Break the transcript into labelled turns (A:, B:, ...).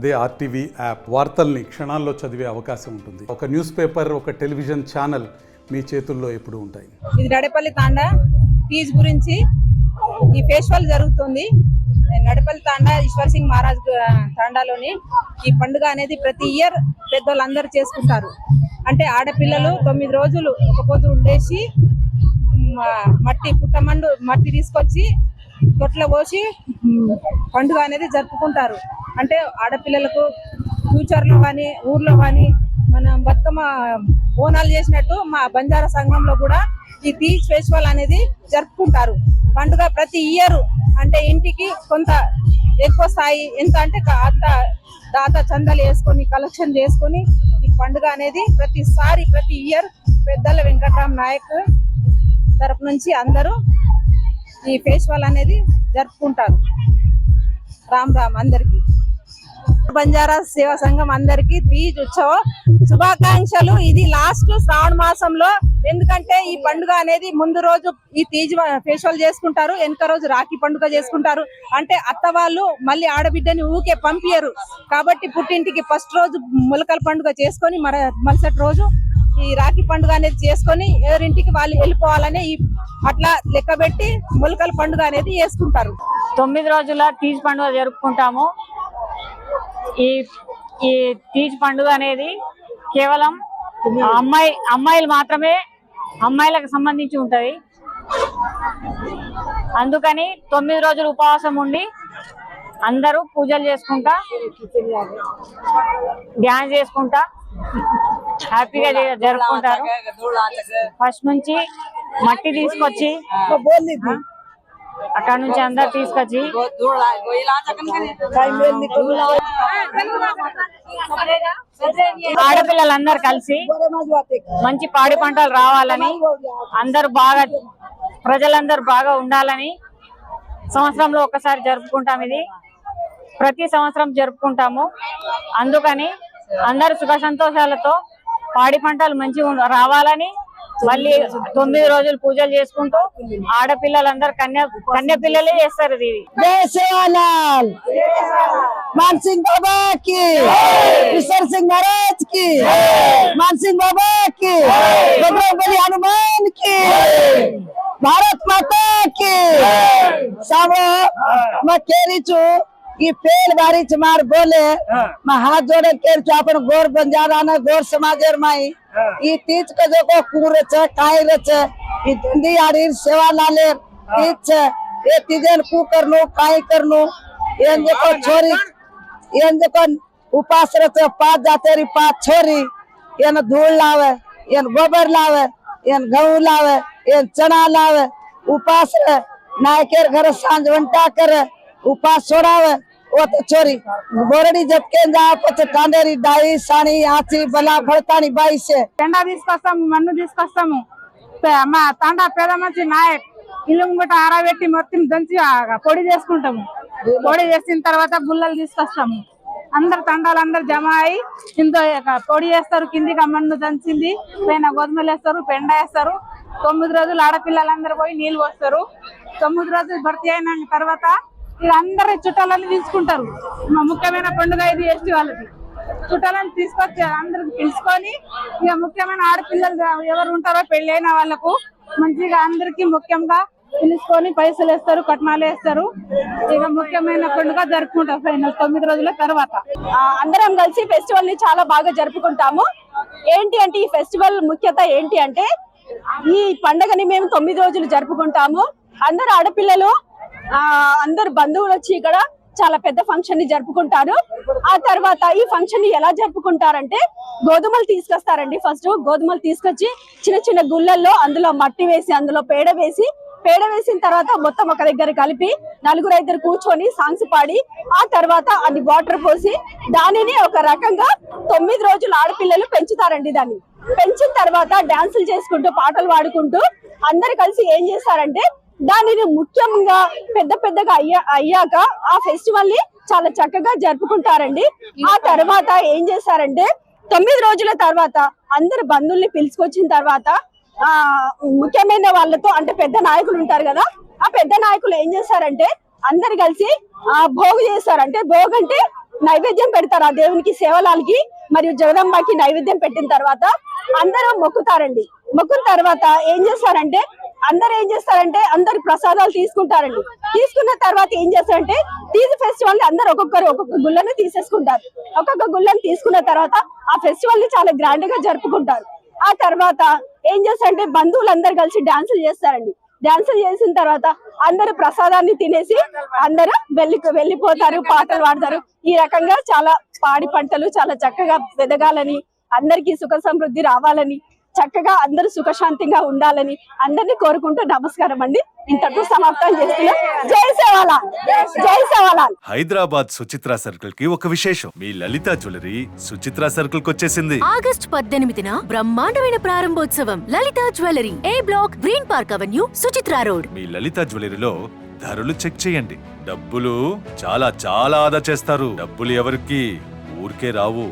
A: అదే RTV app వార్తల్ని క్షణాల్లో చదివే అవకాశం ఉంటుంది. ఒక న్యూస్ పేపర్, ఒక టెలివిజన్ ఛానల్ మీ చేతుల్లో ఎప్పుడు ఉంటాయి.
B: ఇది నడపల్లి తాండా తీజ్ గురించి ఈ ఫెస్టివల్ జరుగుతుంది. నడపల్లి తాండా ఈశ్వర్ సింగ్ మహారాజ్ తాండాలోని ఈ పండుగ అనేది ప్రతి ఇయర్ పెద్దోళ్ళందరూ చేసుకుంటారు. అంటే ఆడపిల్లలు 9 రోజులు ఒక పొద్దు ఉండేసి మట్టి తీసుకొచ్చి తొట్ల పోసి పండుగ అనేది జరుపుకుంటారు. అంటే ఆడపిల్లలకు ఫ్యూచర్లో కానీ ఊర్లో కానీ మనం బతుకమ్మ బోనాలు చేసినట్టు మా బంజారా సంఘంలో కూడా ఈ తీజ్ ఫెస్టివల్ అనేది జరుపుకుంటారు. పండుగ ప్రతి ఇయర్ అంటే ఇంటికి కొంత ఎక్కువ స్థాయి ఎంత అంటే అంత దాత చందాలు వేసుకొని కలెక్షన్ చేసుకొని ఈ పండుగ అనేది ప్రతి ఇయర్ పెద్దల వెంకట్రామ్ నాయక్ తరపు నుంచి అందరూ ఈ ఫెస్టివల్ అనేది జరుపుకుంటారు. రామ్ రామ్ అందరికి బంజారా సేవా సంఘం అందరికి తీజ్ ఉత్సవ శుభాకాంక్షలు. ఇది లాస్ట్ శ్రావణ మాసంలో, ఎందుకంటే ఈ పండుగ అనేది ముందు రోజు ఈ తీజ్ ఫెస్టివల్ చేసుకుంటారు, వెనక రోజు రాఖీ పండుగ చేసుకుంటారు. అంటే అత్త వాళ్ళు మళ్ళీ ఆడబిడ్డని ఊకే పంపియరు కాబట్టి పుట్టింటికి ఫస్ట్ రోజు మొలకల పండుగ చేసుకొని మరుసటి రోజు ఈ రాఖీ పండుగ అనేది చేసుకొని ఎవరింటికి వాళ్ళు వెళ్ళిపోవాలని అట్లా లెక్క పెట్టి మొలకల పండుగ అనేది చేసుకుంటారు.
C: 9 రోజుల తీజ్ పండుగ జరుపుకుంటాము. ఈ తీజ్ పండుగ అనేది కేవలం అమ్మాయిలు మాత్రమే, అమ్మాయిలకు సంబంధించి ఉంటది. అందుకని 9 రోజులు ఉపవాసం ఉండి అందరూ పూజలు చేసుకుంటా, డ్యాన్స్ చేసుకుంటా హ్యాపీగా జరుపుకుంటారు. ఫస్ట్ నుంచి మట్టి తీసుకొచ్చి అక్కడ నుంచి అందరు తీసుకొచ్చి ఆడపిల్లలందరూ కలిసి మంచి పాడి పంటలు రావాలని, ప్రజలందరూ బాగా ఉండాలని సంవత్సరంలో ఒకసారి జరుపుకుంటాం. ఇది ప్రతి సంవత్సరం జరుపుకుంటాము. అందుకని అందరు సుఖ సంతోషాలతో పాడి పంటలు మంచిగా రావాలని మళ్ళీ 9 రోజులు పూజలు చేసుకుంటూ ఆడపిల్లలందరూ కన్య పిల్లలే చేస్తారు. ఇది
D: मान सिंह बाबा की, ईश्वर सिंह महाराज की, मान सिंह बाबा की, बजरंगबली हनुमान की, भारत माता की. सामो मैं केरी छु ఈ పేల్ బారి మార్ బోలే మా हाथ जोड़े केर छु अपन गोर बंजारा ना गोर समाजर माई ఈ तीज को जो को कुरे छ काई रे छ ई धंधी आरी सेवा लाले तीज छ ए तीजन कु करनो काई करनो एन जो को छोरी एन जो को उपास रे छ 5 जातेरी 5 छोरी एन धूल लावे एन गोबर लावे एन गहू लावे एन चना लावे उपास रे नायकेर घर सांझ वंटा करे उपास छोड़ावे वो तो छोरी बोरडी जपके जा पछ कांडेरी डाई साणी आची बला फळतानी बाई से
B: పెండా తీసుకొస్తాము, మన్ను తీసుకొస్తాము. మా తాండా పేద మంచి నాయక్ ఇల్లు ముంగట ఆరబెట్టి మొత్తం దంచి పొడి చేసుకుంటాము. పొడి చేసిన తర్వాత గుల్లలు తీసుకొస్తాము. అందరు తండాలందరూ జమ అయి కింద పొడి చేస్తారు. కిందికి మన్ను దంచింది పైన గోధుమలు వేస్తారు, పెండ వేస్తారు. 9 రోజులు ఆడపిల్లలందరూ పోయి నీళ్ళు పోస్తారు. 9 రోజులు భర్తీ అయిన తర్వాత ఇక అందరు చుట్టాలని తీసుకుంటారు. మా ముఖ్యమైన పండుగ ఇది ఎస్టీ వాళ్ళకి. చుట్టాలను తీసుకొచ్చి అందరికి పిలుచుకొని ఇక ముఖ్యమైన ఆడపిల్లలు ఎవరు ఉంటారో పెళ్లి అయిన వాళ్ళకు మంచిగా అందరికి ముఖ్యంగా పిలుచుకొని పైసలు వేస్తారు, కట్నాలు వేస్తారు. ఇక ముఖ్యమైన పండుగ జరుపుకుంటాం. ఫైనల్ 9 రోజుల తర్వాత
E: అందరం కలిసి ఫెస్టివల్ ని చాలా బాగా జరుపుకుంటాము. ఏంటి అంటే ఈ ఫెస్టివల్ ముఖ్యత ఏంటి అంటే ఈ పండుగని మేము 9 రోజులు జరుపుకుంటాము. అందరు ఆడపిల్లలు అందరు బంధువులు వచ్చి ఇక్కడ చాలా పెద్ద ఫంక్షన్ ని జరుపుకుంటారు. ఆ తర్వాత ఈ ఫంక్షన్ ని ఎలా జరుపుకుంటారంటే గోధుమలు తీసుకొస్తారండి. ఫస్ట్ గోధుమలు తీసుకొచ్చి చిన్న చిన్న గుళ్ళల్లో అందులో మట్టి వేసి అందులో పేడ వేసిన తర్వాత మొత్తం ఒక దగ్గర కలిపి 4-5 కూర్చొని సాంగ్స్ పాడి ఆ తర్వాత అది వాటర్ పోసి దానిని ఒక రకంగా 9 రోజులు ఆడపిల్లలు పెంచుతారండి. దాన్ని పెంచిన తర్వాత డాన్సులు చేసుకుంటూ పాటలు పాడుకుంటూ అందరు కలిసి ఏం చేస్తారంటే దానిని ముఖ్యంగా పెద్దగా అయ్యాక ఆ ఫెస్టివల్ ని చాలా చక్కగా జరుపుకుంటారండి. ఆ తర్వాత ఏం చేస్తారంటే 9 రోజుల తర్వాత అందరు బంధువుల్ని పిలుచుకొచ్చిన తర్వాత ముఖ్యమైన వాళ్ళతో అంటే పెద్ద నాయకులు ఉంటారు కదా, ఆ పెద్ద నాయకులు ఏం చేస్తారంటే అందరు కలిసి భోగు చేస్తారు. అంటే భోగ్ అంటే నైవేద్యం పెడతారు ఆ దేవునికి, సేవలాలకి మరియు జగదంబకి నైవేద్యం పెట్టిన తర్వాత అందరూ మొక్కుతారండి. మొక్కున తర్వాత ఏం చేస్తారంటే అందరు ప్రసాదాలు తీసుకుంటారండి. తీసుకున్న తర్వాత ఏం చేస్తారంటే తీజ్ ఫెస్టివల్ ని అందరు ఒక్కొక్క గుళ్ళని తీసేసుకుంటారు. ఒక్కొక్క గుళ్ళని తీసుకున్న తర్వాత ఆ ఫెస్టివల్ ని చాలా గ్రాండ్ గా జరుపుకుంటారు. ఆ తర్వాత ఏం చేస్తారంటే బంధువులందరూ కలిసి డాన్సులు చేస్తారండి. డాన్సులు చేసిన తర్వాత అందరూ ప్రసాదాన్ని తినేసి అందరూ వెళ్ళిపోతారు, పాటలు పాడతారు. ఈ రకంగా చాలా పాడి పంటలు చాలా చక్కగా ఎదగాలని, అందరికీ సుఖ సమృద్ధి రావాలని, చక్కగా అందరూ సుఖశాంతిగా ఉండాలని అందరినీ కోరుకుంటూ నమస్కారం అండి. ఇంతటితో సమాప్తం చేస్తున్నా. జై సేవాలాల్, జై సేవాలాల్.
F: హైదరాబాద్ సుచిత్ర సర్కిల్ కి ఒక విశేషం. మీ లలిత జ్యువెలరీ సుచిత్ర సర్కిల్ కి వచ్చేసింది.
G: ఆగస్టు 18న బ్రహ్మాండమైన ప్రారంభోత్సవం. Lalitha jewellery, A block, green park avenue, Suchitra road.
F: మీ లలిత జ్యువెలరీలో ధరలు చెక్ చేయండి. డబ్బులు చాలా చాలా ఆదా చేస్తారు. డబ్బులు ఎవరికి ఊరికే రావు.